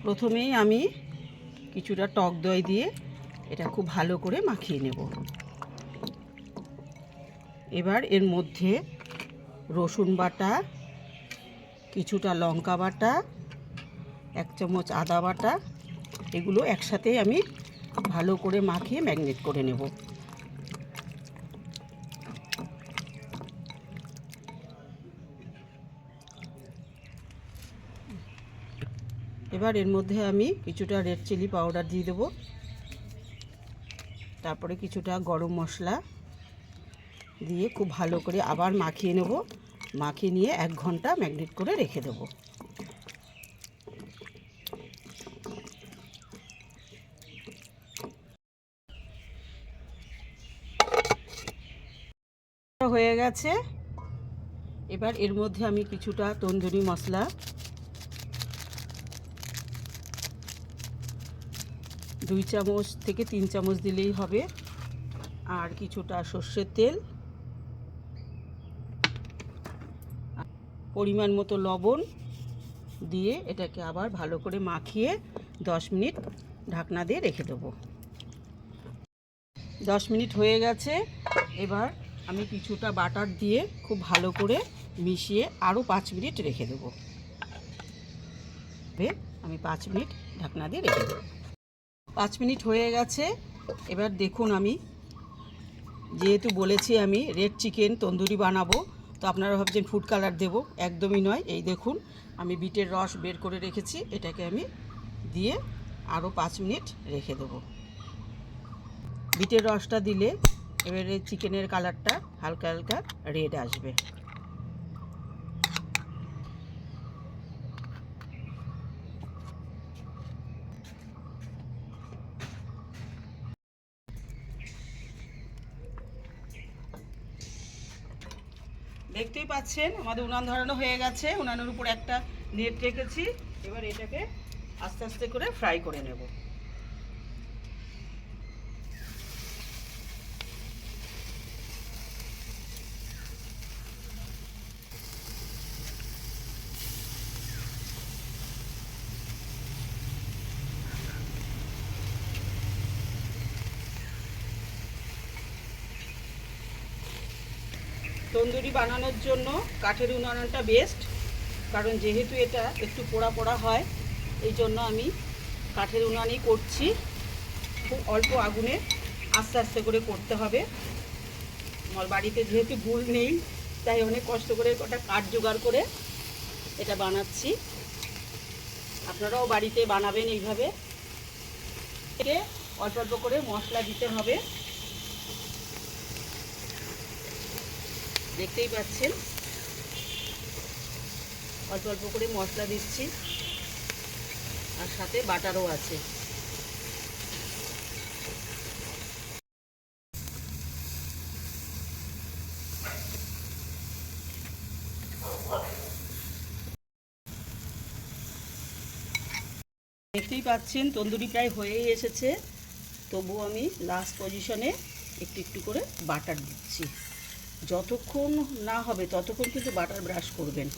প্রথমেই আমি কিছুটা টক দই দিয়ে এটা খুব ভালো করে মাখিয়ে নেব। এবার এর মধ্যে রসুন বাটা, কিছুটা লঙ্কা বাটা, 1 চামচ আদা বাটা, এগুলো একসাথে আমি ভালো করে মাখিয়ে ম্যারিনেট করে নেব। এবার এর মধ্যে আমি কিছুটা রেড চিলি পাউডার দিয়ে দেবো, তারপরে কিছুটা গরম মশলা দিয়ে খুব ভালো করে আবার মাখিয়ে নেব। মাখিয়ে নিয়ে 1 ঘন্টা ম্যারিনেট করে রেখে দেব। হয়ে গেছে। এবার এর মধ্যে আমি কিছুটা তন্দুরি মশলা, 2 চামচ থেকে 3 চামচ দিলেই হবে, আর কিছুটা সর্ষের তেল, পরিমাণ মতো লবণ দিয়ে এটাকে আবার ভালো করে মাখিয়ে 10 মিনিট ঢাকনা দিয়ে রেখে দেবো। 10 মিনিট হয়ে গেছে। এবার আমি কিছুটা বাটার দিয়ে খুব ভালো করে মিশিয়ে আরও 5 মিনিট রেখে দেবো। আমি 5 মিনিট ঢাকনা দিয়ে রেখে দেবো। 5 মিনিট হয়ে গেছে। এবার দেখুন, আমি যেহেতু বলেছি আমি রেড চিকেন তন্দুরি বানাবো, তো আপনারা ভাবছেন ফুড কালার দেবো, একদমই নয়। এই দেখুন, আমি বিটের রস বের করে রেখেছি, এটাকে আমি দিয়ে আরও 5 মিনিট রেখে দেবো। বিটের রসটা দিলে এবারে চিকেনের কালারটা হালকা হালকা রেড আসবে। দেখতেই পাচ্ছেন আমাদের উনান ধরানো হয়ে গেছে। উনানের উপর একটা নেট রেখেছি। এবার এটাকে আস্তে আস্তে করে ফ্রাই করে নেব। তন্দুরি বানানোর জন্য কাঠের উনানটা বেস্ট, কারণ যেহেতু এটা একটু পোড়া পোড়া হয়, এই জন্য আমি কাঠের উনানেই করছি। খুব অল্প আগুনে আস্তে আস্তে করে করতে হবে। আমার বাড়িতে যেহেতু গুল নেই, তাই অনেক কষ্ট করে কটা কাঠ জোগাড় করে এটা বানাচ্ছি। আপনারাও বাড়িতে বানাবেন এইভাবে। অল্প অল্প করে মশলা দিতে হবে, দেখতেই পাচ্ছেন অল্প অল্প করে মশলা দিচ্ছি, আর সাথে বাটারও আছে। দেখতেই পাচ্ছেন তন্দুরি প্রায় হয়েই এসেছে, তবু আমি লাস্ট পজিশনে একটু একটু করে বাটার দিচ্ছি। যতক্ষণ না হবে ততক্ষণ কিন্তু বাটার ব্রাশ করবেন।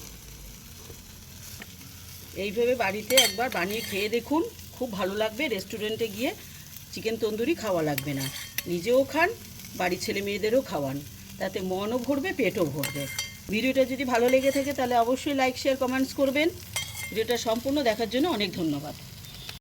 এইভাবে বাড়িতে একবার বানিয়ে খেয়ে দেখুন, খুব ভালো লাগবে। রেস্টুরেন্টে গিয়ে চিকেন তন্দুরি খাওয়া লাগবে না, নিজেও খান, বাড়ির ছেলে মেয়েদেরও খাওয়ান, তাতে মনও ভরবে, পেটও ভরবে। ভিডিওটা যদি ভালো লেগে থাকে তাহলে অবশ্যই লাইক, শেয়ার, কমেন্টস করবেন। ভিডিওটা সম্পূর্ণ দেখার জন্য অনেক ধন্যবাদ।